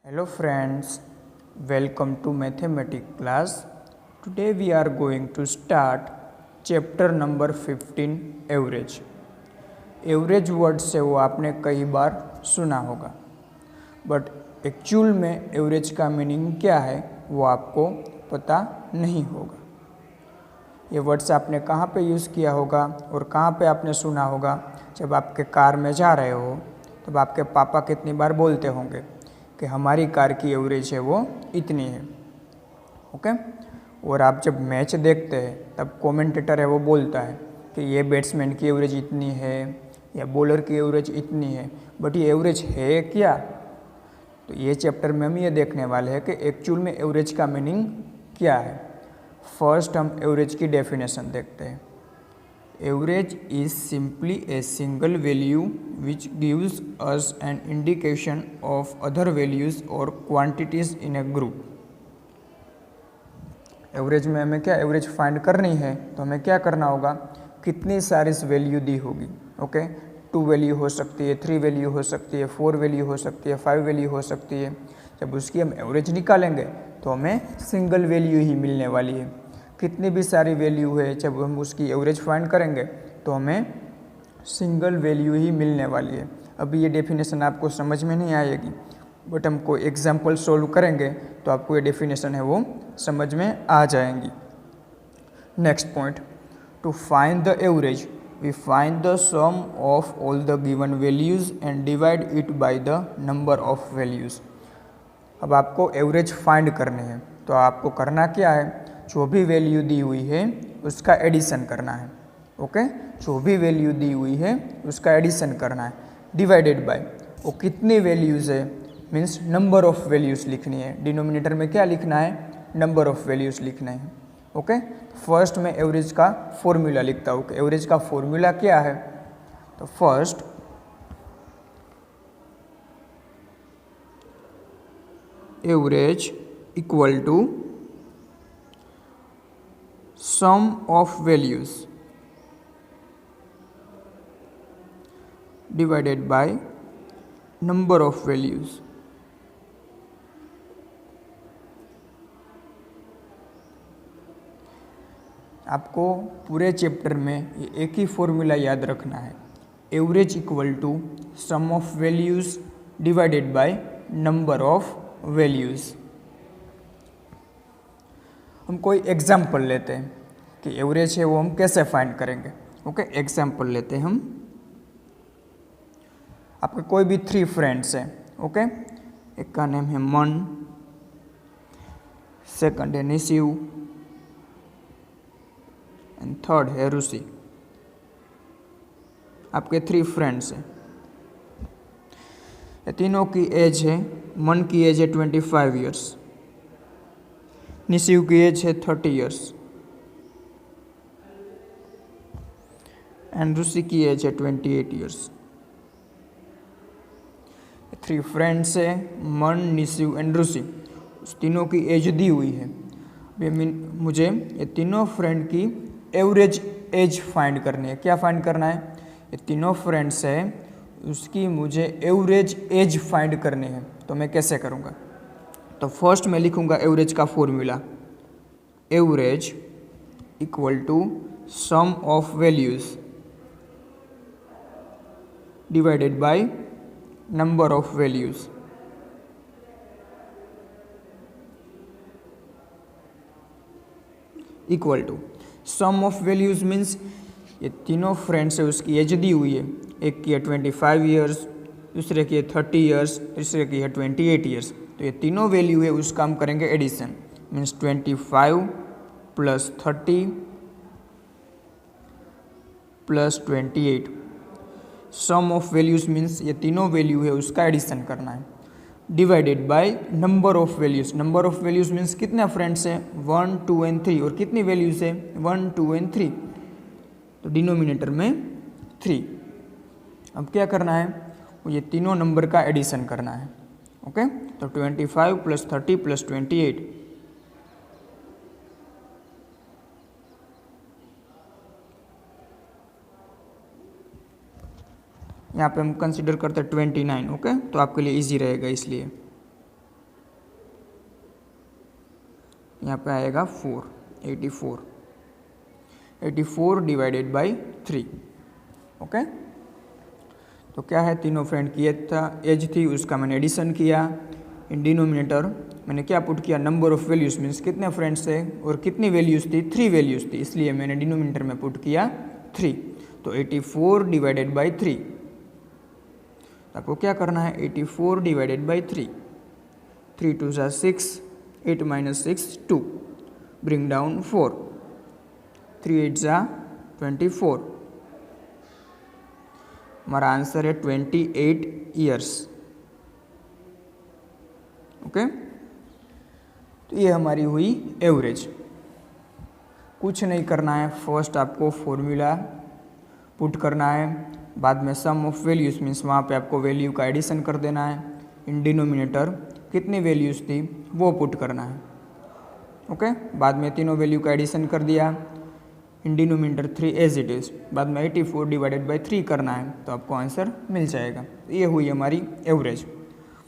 Hello friends, welcome to mathematics class. Today we are going to start chapter number 15 average. Average word से वो आपने कई बार सुना होगा, बट एक्चुअल में एवरेज का मीनिंग क्या है वो आपको पता नहीं होगा। ये वर्ड्स आपने कहाँ पे यूज़ किया होगा और कहाँ पे आपने सुना होगा। जब आपके कार में जा रहे हो तब आपके पापा कितनी बार बोलते होंगे कि हमारी कार की एवरेज है वो इतनी है, ओके। और आप जब मैच देखते हैं तब कमेंटेटर है वो बोलता है कि ये बैट्समैन की एवरेज इतनी है या बॉलर की एवरेज इतनी है, बट ये एवरेज है क्या। तो ये चैप्टर में हम ये देखने वाले हैं कि एक्चुअल में एवरेज का मीनिंग क्या है। फर्स्ट हम एवरेज की डेफिनेशन देखते हैं। Average is simply a single value which gives us an indication of other values or quantities in a group. Average में हमें क्या एवरेज फाइंड करनी है तो हमें क्या करना होगा, कितनी सारी वैल्यू दी होगी, ओके। 2 वैल्यू हो सकती है, 3 वैल्यू हो सकती है, 4 वैल्यू हो सकती है, 5 वैल्यू हो सकती है। जब उसकी हम एवरेज निकालेंगे तो हमें सिंगल वैल्यू ही मिलने वाली है। कितनी भी सारी वैल्यू है, जब हम उसकी एवरेज फाइंड करेंगे तो हमें सिंगल वैल्यू ही मिलने वाली है। अभी ये डेफिनेशन आपको समझ में नहीं आएगी, बट हम कोई एग्जाम्पल सोल्व करेंगे तो आपको ये डेफिनेशन है वो समझ में आ जाएंगी। Next point, to find the average we find the sum of all the given values and divide it by the number of values. अब आपको एवरेज फाइंड करनी है तो आपको करना क्या है, जो भी वैल्यू दी हुई है उसका एडिशन करना है, ओके। जो भी वैल्यू दी हुई है उसका एडिशन करना है, डिवाइडेड बाय वो कितनी वैल्यूज़ है, मीन्स नंबर ऑफ वैल्यूज़ लिखनी है। डिनोमिनेटर में क्या लिखना है, नंबर ऑफ वैल्यूज़ लिखना है, ओके। फर्स्ट में एवरेज का फॉर्मूला लिखता हूँ कि एवरेज का फॉर्मूला क्या है। तो first average equal to sum of values divided by number of values। आपको पूरे चैप्टर में ये एक ही फॉर्मूला याद रखना है, average equal to sum of values divided by number of values. हम कोई एग्जाम्पल लेते हैं कि एवरेज है वो हम कैसे फाइंड करेंगे, ओके। एग्जाम्पल लेते हैं हम। आपके कोई भी 3 फ्रेंड्स हैं, ओके। एक का नेम है मन, सेकंड है निशिव एंड थर्ड है ऋषि। आपके 3 फ्रेंड्स हैं, ये तीनों की एज है, मन की एज है 25 ईयर्स, निशिव की एज है 30 ईयर्स एंड ऋषि की एज है 28 ईयर्स। 3 फ्रेंड्स है, मन, निशिव एंड ऋषि, उस तीनों की एज दी हुई है। मुझे ये तीनों फ्रेंड की एवरेज एज फाइंड करनी है। क्या फाइंड करना है, ये तीनों फ्रेंड्स है उसकी मुझे एवरेज एज फाइंड करनी है। तो मैं कैसे करूँगा, तो फर्स्ट मैं लिखूँगा एवरेज का formula, average equal to sum of values divided by number of values. Equal to sum of values means ये तीनों फ्रेंड्स है उसकी एज दी हुई है, एक की है 25 ईयर्स, दूसरे की है 30 ईयर्स, तीसरे की है 28 ईयर्स। तो ये तीनों वैल्यू है उसका हम करेंगे addition, means 25 plus 30 plus 28। Sum of values means ये तीनों वैल्यू है उसका एडिशन करना है, divided by number of values. Number of values means कितने फ्रेंड्स हैं, 1, 2 एंड 3, और कितनी वैल्यूज़ है 1, 2 एंड 3, तो डिनोमिनेटर में 3। अब क्या करना है, ये तीनों नंबर का एडिशन करना है, ओके। तो 25 प्लस 30 प्लस 28, यहाँ पे हम कंसिडर करते हैं 29, ओके। तो आपके लिए इजी रहेगा इसलिए यहाँ पे आएगा 4, 84 डिवाइडेड बाई 3। ओके, तो क्या है, तीनों फ्रेंड की एज थी, उसका मैंने एडिशन किया। इन डिनोमिनेटर मैंने क्या पुट किया, नंबर ऑफ वैल्यूज़ मीन्स कितने फ्रेंड्स थे और कितनी वैल्यूज़ थी, 3 वैल्यूज़ थी, इसलिए मैंने डिनोमिनेटर में पुट किया 3। तो 84 डिवाइडेड बाई 3, आपको क्या करना है, 84 डिवाइडेड बाई 3, 3 2 सा 6, 8 माइनस 6 2, ब्रिंग डाउन 4, 3 8 सा 24, हमारा आंसर है 28 ईयर्स। ओके, तो ये हमारी हुई एवरेज। कुछ नहीं करना है, फर्स्ट आपको फॉर्मूला पुट करना है, बाद में सम ऑफ वैल्यूज़ मीन्स वहाँ पे आपको वैल्यू का एडिशन कर देना है। इन डिनोमिनेटर कितनी वैल्यूज़ थी वो पुट करना है। ओके, बाद में तीनों वैल्यू का एडिशन कर दिया। In denominator 3 as it is, बाद में 84 डिवाइडेड बाई 3 करना है, तो आपको आंसर मिल जाएगा। ये हुई हमारी एवरेज।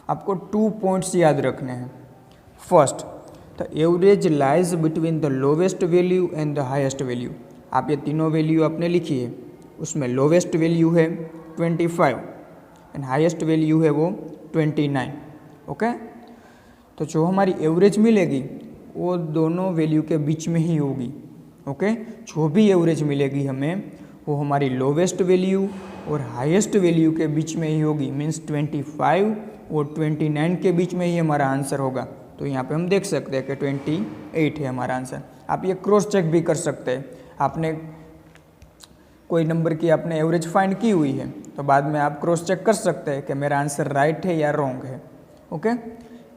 आपको 2 पॉइंट्स याद रखने हैं। First, the average lies between the lowest value and the highest value. आप ये तीनों वैल्यू आपने लिखी है, उसमें लोवेस्ट वैल्यू है 25 एंड हाईएस्ट वैल्यू है वो 29। ओके, तो जो हमारी एवरेज मिलेगी वो दोनों वैल्यू के बीच में ही होगी। ओके, जो भी एवरेज मिलेगी हमें वो हमारी लोवेस्ट वैल्यू और हाईएस्ट वैल्यू के बीच में ही होगी, मीन्स 25 और 29 के बीच में ही हमारा आंसर होगा। तो यहाँ पे हम देख सकते हैं कि 28 है हमारा आंसर। आप ये क्रॉस चेक भी कर सकते हैं, आपने कोई नंबर की आपने एवरेज फाइंड की हुई है तो बाद में आप क्रॉस चेक कर सकते हैं कि मेरा आंसर राइट है या रॉन्ग है। Okay,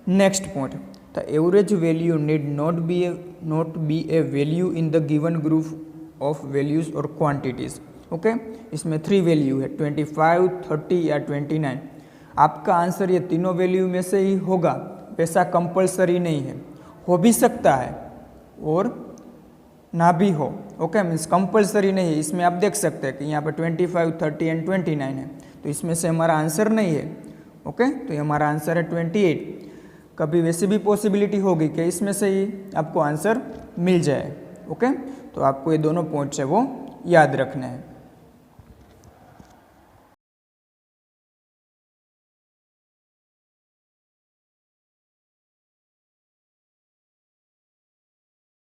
next point, the average value need not be A value in the given group of values और क्वांटिटीज़। ओके, इसमें 3 वैल्यू है, 25, 30 या 29। आपका आंसर ये तीनों वैल्यू में से ही होगा, वैसा कंपलसरी नहीं है, हो भी सकता है और ना भी हो। ओके, मीन्स कंपलसरी नहीं है। इसमें आप देख सकते हैं कि यहाँ पर 25, 30 एंड 29 है, तो इसमें से हमारा आंसर नहीं है। ओके, तो ये हमारा आंसर है 28। कभी वैसी भी पॉसिबिलिटी होगी कि इसमें से ही आपको आंसर मिल जाए। ओके, तो आपको ये दोनों पॉइंट्स है वो याद रखने हैं।